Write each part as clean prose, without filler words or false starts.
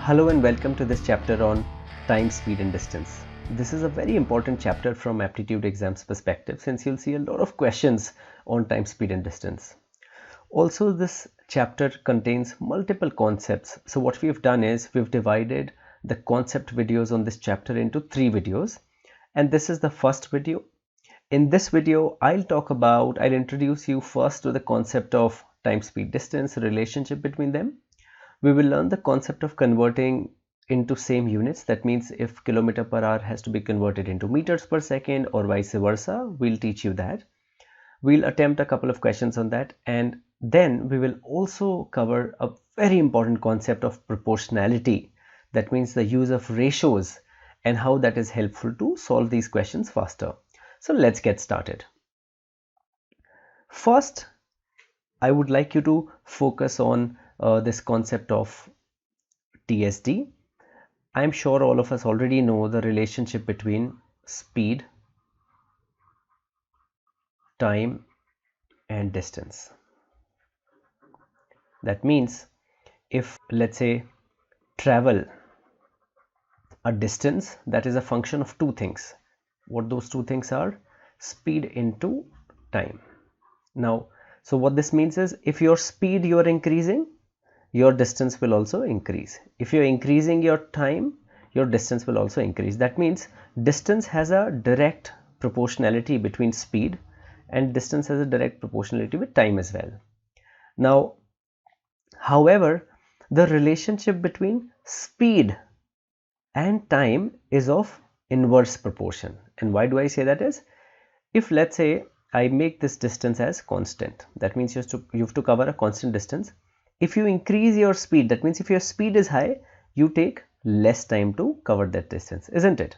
Hello and welcome to this chapter on time, speed and distance. This is a very important chapter from aptitude exams perspective since you'll see a lot of questions on time, speed and distance. Also, this chapter contains multiple concepts. So what we've done is we've divided the concept videos on this chapter into 3 videos, and this is the first video. In this video, I'll introduce you first to the concept of time, speed, distance, relationship between them. We will learn the concept of converting into same units. That means if kilometer per hour has to be converted into meters per second or vice versa, we'll teach you that. We'll attempt a couple of questions on that, and then we will also cover a very important concept of proportionality. That means the use of ratios and how that is helpful to solve these questions faster. So let's get started. First, I would like you to focus on this concept of TSD. I'm sure all of us already know the relationship between speed, time and distance. That means if, let's say, travel a distance, that is a function of two things. What those two things are? Speed into time. Now, so what this means is if your speed you are increasing, your distance will also increase. If you're increasing your time, your distance will also increase. That means distance has a direct proportionality between speed and distance has a direct proportionality with time as well. Now, however, the relationship between speed and time is of inverse proportion. And why do I say that is? If let's say I make this distance as constant, that means you have to cover a constant distance. If you increase your speed, that means if your speed is high, you take less time to cover that distance, isn't it?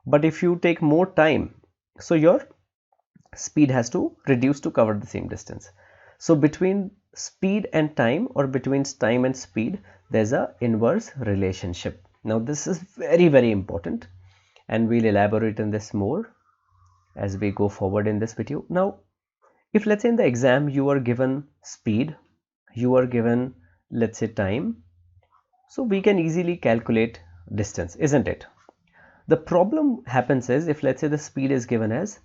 But if you take more time, so your speed has to reduce to cover the same distance. So between speed and time, or between time and speed, there's a inverse relationship. Now this is very important, and we'll elaborate on this more as we go forward in this video. Now, if let's say in the exam you are given speed, you are given, let's say, time, so we can easily calculate distance, isn't it? The problem happens is if let's say the speed is given as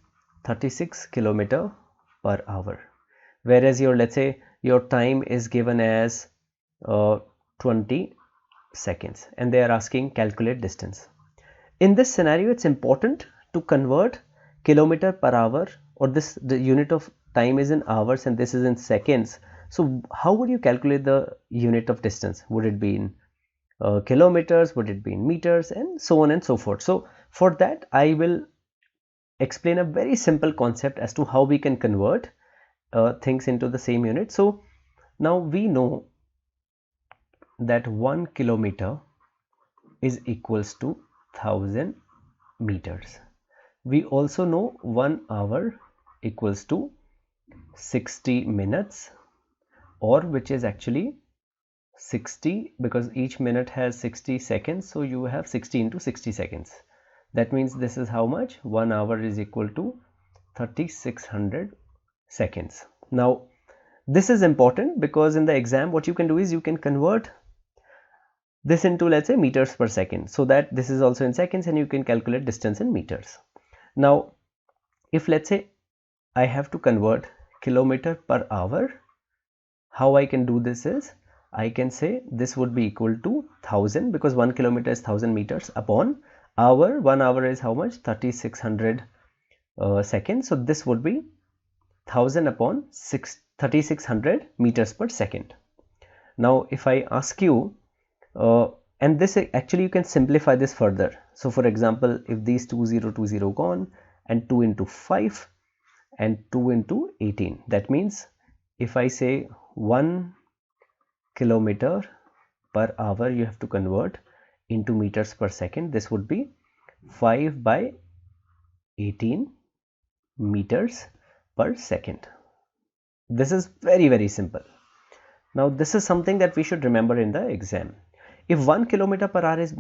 36 km per hour, whereas your, let's say, your time is given as 20 seconds, and they are asking calculate distance. In this scenario, it's important to convert kilometer per hour, or the unit of time is in hours and this is in seconds. So how would you calculate the unit of distance? Would it be in kilometers? Would it be in meters? And so on and so forth. So for that, I will explain a very simple concept as to how we can convert things into the same unit. So now we know that 1 kilometer is equals to 1000 meters. We also know 1 hour equals to 60 minutes, or which is actually 60, because each minute has 60 seconds, so you have 60 into 60 seconds. That means this is how much? 1 hour is equal to 3600 seconds. Now this is important because in the exam what you can do is you can convert this into, let's say, meters per second, so that this is also in seconds and you can calculate distance in meters. Now if let's say I have to convert kilometer per hour, how I can do this is I can say this would be equal to 1000, because 1 kilometer is 1000 meters, upon hour. 1 hour is how much? 3600 seconds. So this would be 1000 upon 3600 meters per second. Now if I ask you, and this actually you can simplify this further. So for example, if these 2020 gone, and 2 into 5 and 2 into 18, that means if I say 1 kilometer per hour you have to convert into meters per second, this would be 5 by 18 meters per second. This is very simple. Now this is something that we should remember in the exam. If 1 kilometer per hour is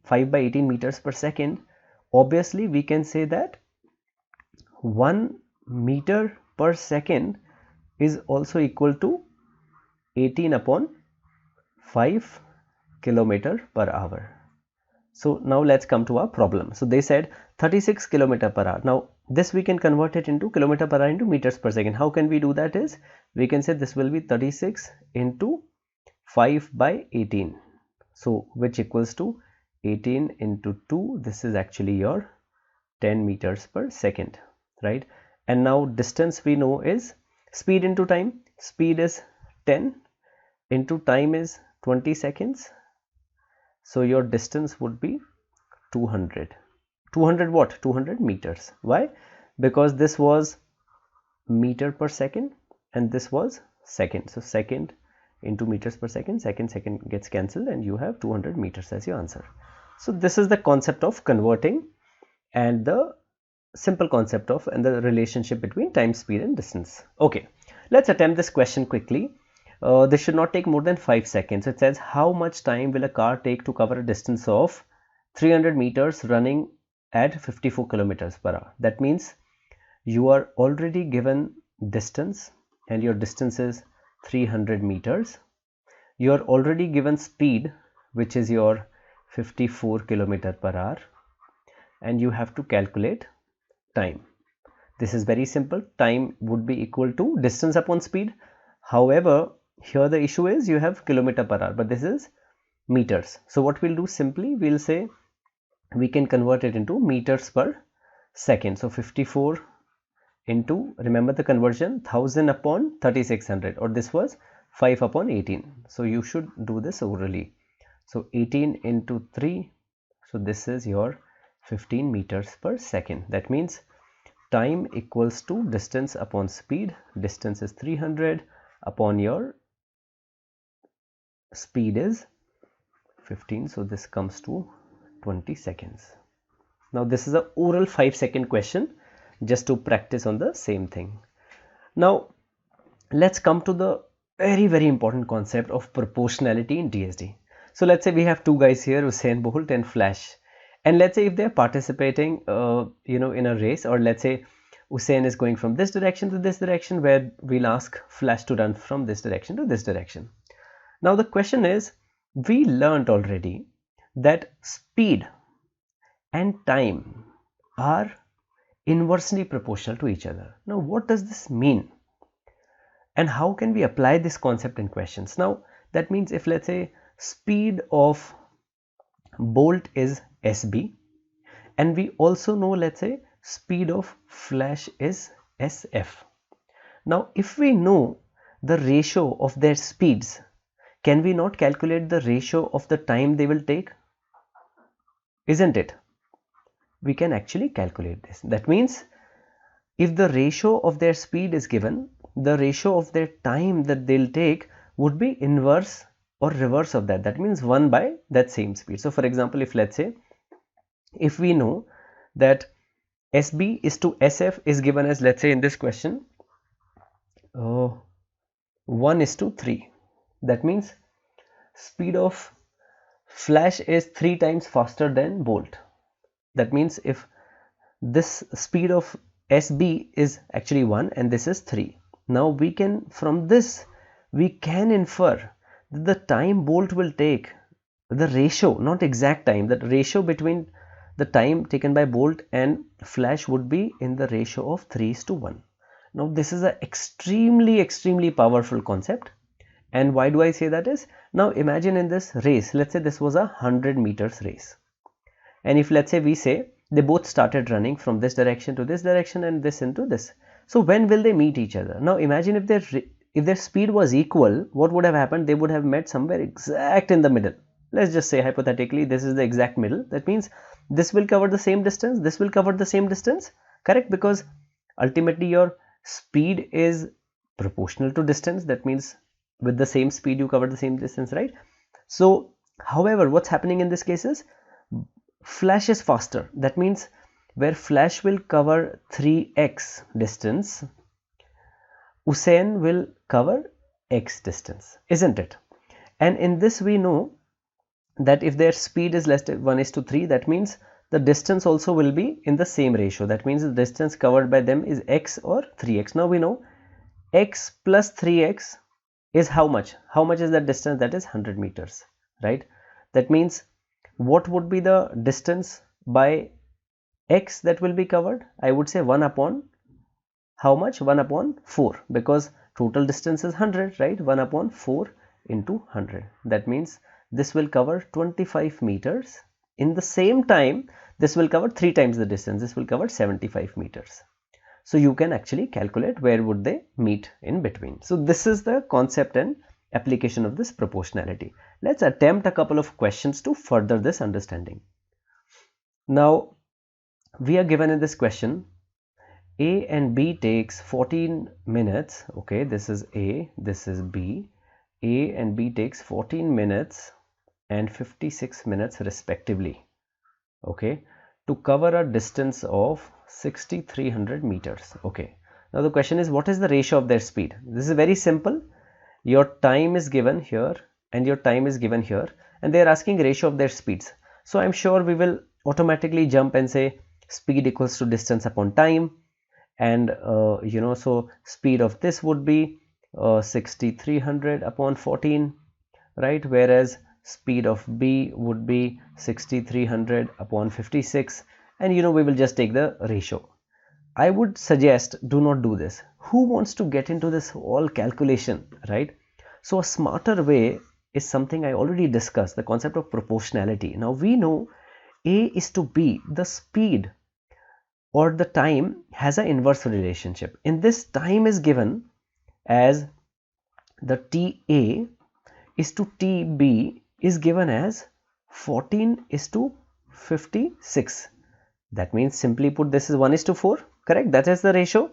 5 by 18 meters per second, obviously we can say that 1 meter per second is also equal to 18 upon 5 kilometer per hour. So now let's come to our problem. So they said 36 kilometer per hour. Now this we can convert it into kilometer per hour into meters per second. How can we do that is, we can say this will be 36 into 5 by 18. So which equals to 18 into 2. This is actually your 10 meters per second, right? And now distance we know is speed into time. Speed is 10 into time is 20 seconds. So your distance would be 200. 200 what? 200 meters. Why? Because this was meter per second and this was second. So second into meters per second, second gets cancelled and you have 200 meters as your answer. So this is the concept of converting and the simple concept of and the relationship between time, speed and distance. Okay, let's attempt this question quickly. This should not take more than 5 seconds. It says, how much time will a car take to cover a distance of 300 meters running at 54 kilometers per hour? That means you are already given distance and your distance is 300 meters. You are already given speed, which is your 54 kilometer per hour, and you have to calculate time. This is very simple. Time would be equal to distance upon speed. However, here the issue is you have kilometer per hour, but this is meters. So what we'll do, simply we'll say we can convert it into meters per second. So 54 into, remember the conversion, 1000 upon 3600, or this was 5 upon 18. So you should do this orally. So 18 into 3, so this is your 15 meters per second. That means time equals to distance upon speed. Distance is 300 upon your speed is 15, so this comes to 20 seconds. Now this is a oral 5-second question just to practice on the same thing. Now let's come to the very important concept of proportionality in DSD. So let's say we have two guys here, Usain Bolt and Flash, and let's say if they're participating in a race, or let's say Usain is going from this direction to this direction, where we'll ask Flash to run from this direction to this direction. Now the question is, we learned already that speed and time are inversely proportional to each other. Now what does this mean? And how can we apply this concept in questions? Now that means if let's say speed of Bolt is SB, and we also know let's say speed of Flash is SF. Now if we know the ratio of their speeds, can we not calculate the ratio of the time they will take? Isn't it? We can actually calculate this. That means if the ratio of their speed is given, the ratio of their time that they'll take would be inverse or reverse of that. That means 1 by that same speed. So for example, if let's say if we know that SB is to SF is given as, let's say in this question, 1:3. That means speed of Flash is 3 times faster than Bolt. That means if this speed of SB is actually 1 and this is 3. Now we can, from this we can infer that the time Bolt will take, the ratio, not exact time, that ratio between the time taken by Bolt and Flash would be in the ratio of 3:1. Now this is an extremely powerful concept. And why do I say that is, now imagine in this race, let's say this was a 100 meters race, and if let's say we say they both started running from this direction to this direction and this into this, so when will they meet each other? Now imagine if their speed was equal, what would have happened? They would have met somewhere exact in the middle. Let's just say hypothetically this is the exact middle. That means this will cover the same distance, this will cover the same distance, correct? Because ultimately your speed is proportional to distance. That means with the same speed you cover the same distance, right? So however, what's happening in this case is Flash is faster. That means where Flash will cover 3x distance, Usain will cover x distance, isn't it? And in this we know that if their speed is less than 1:3, that means the distance also will be in the same ratio. That means the distance covered by them is x or 3x. Now we know x plus 3x is how much? How much is that distance? That is 100 meters, right? That means what would be the distance by x that will be covered? I would say 1 upon how much? 1 upon 4, because total distance is 100, right? 1 upon 4 into 100. That means this will cover 25 meters. In the same time, this will cover 3 times the distance. This will cover 75 meters. So you can actually calculate where would they meet in between. So this is the concept and application of this proportionality. Let's attempt a couple of questions to further this understanding. Now, we are given in this question, A and B takes 14 minutes. Okay, this is A, this is B. A and B takes 14 minutes and 56 minutes respectively. Okay, to cover a distance of 6300 meters. Okay, now the question is, what is the ratio of their speed? This is very simple. Your time is given here and your time is given here, and they are asking ratio of their speeds. So I'm sure we will automatically jump and say speed equals to distance upon time, and so speed of this would be 6300 upon 14, right? Whereas speed of B would be 6300 upon 56, and we will just take the ratio. I would suggest do not do this. Who wants to get into this whole calculation, right? So a smarter way is something I already discussed, the concept of proportionality. Now we know A is to B, the speed or the time has an inverse relationship. In this, time is given as the TA is to TB is given as 14 is to 56. That means, simply put, this is 1 is to 4, correct? That is the ratio.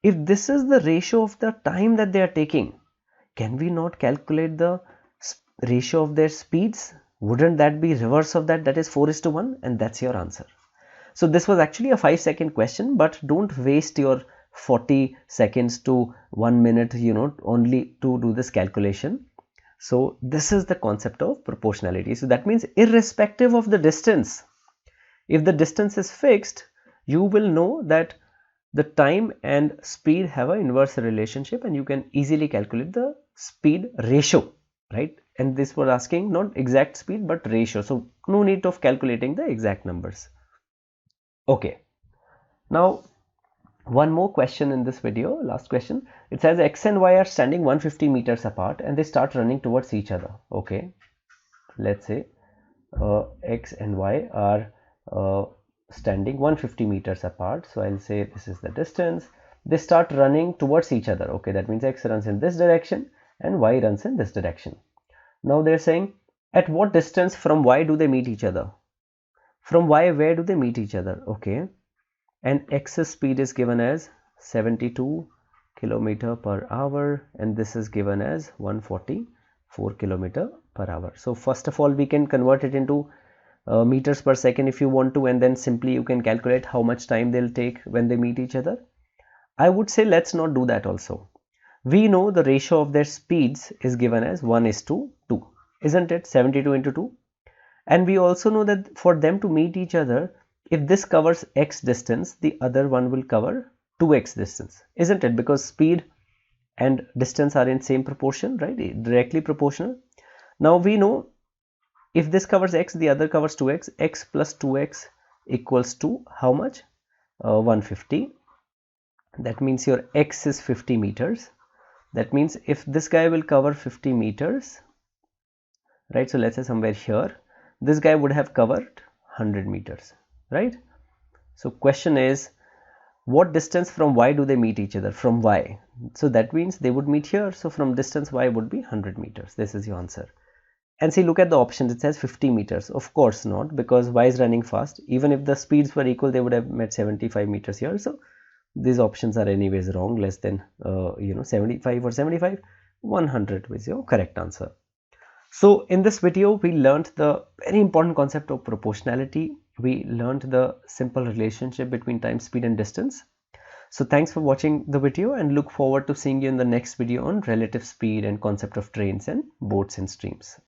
If this is the ratio of the time that they are taking, can we not calculate the ratio of their speeds? Wouldn't that be reverse of that? That is 4 is to 1, and that's your answer. So this was actually a 5-second question, but don't waste your 40 seconds to 1 minute, only to do this calculation. So this is the concept of proportionality. So that means irrespective of the distance, if the distance is fixed, you will know that the time and speed have an inverse relationship, and you can easily calculate the speed ratio, right? And this was asking not exact speed but ratio, so no need of calculating the exact numbers. Okay, now one more question in this video, last question. It says X and Y are standing 150 meters apart and they start running towards each other. Okay, let's say X and Y are standing 150 meters apart. So I'll say this is the distance. They start running towards each other. Okay, that means X runs in this direction and Y runs in this direction. Now they're saying, at what distance from Y do they meet each other? From Y, where do they meet each other? Okay, and X's speed is given as 72 kilometer per hour, and this is given as 144 kilometer per hour. So first of all, we can convert it into meters per second if you want to, and then simply you can calculate how much time they'll take when they meet each other. I would say let's not do that also. We know the ratio of their speeds is given as 1 is to 2, isn't it? 72 into 2. And we also know that for them to meet each other, if this covers x distance, the other one will cover 2x distance, isn't it? Because speed and distance are in same proportion, right? Directly proportional. Now we know if this covers x, the other covers 2x. X plus 2x equals to how much? 150. That means your x is 50 meters. That means if this guy will cover 50 meters, right? So let's say somewhere here, this guy would have covered 100 meters, right? So question is, what distance from Y do they meet each other? From Y. So that means they would meet here. So from distance Y would be 100 meters. This is your answer. And see, look at the options. It says 50 meters. Of course not, because Y is running fast. Even if the speeds were equal, they would have met 75 meters here. So these options are anyways wrong. Less than 75 or 75. 100 is your correct answer. So in this video, we learned the very important concept of proportionality. We learned the simple relationship between time, speed and distance. So thanks for watching the video, and look forward to seeing you in the next video on relative speed and concept of trains and boats and streams.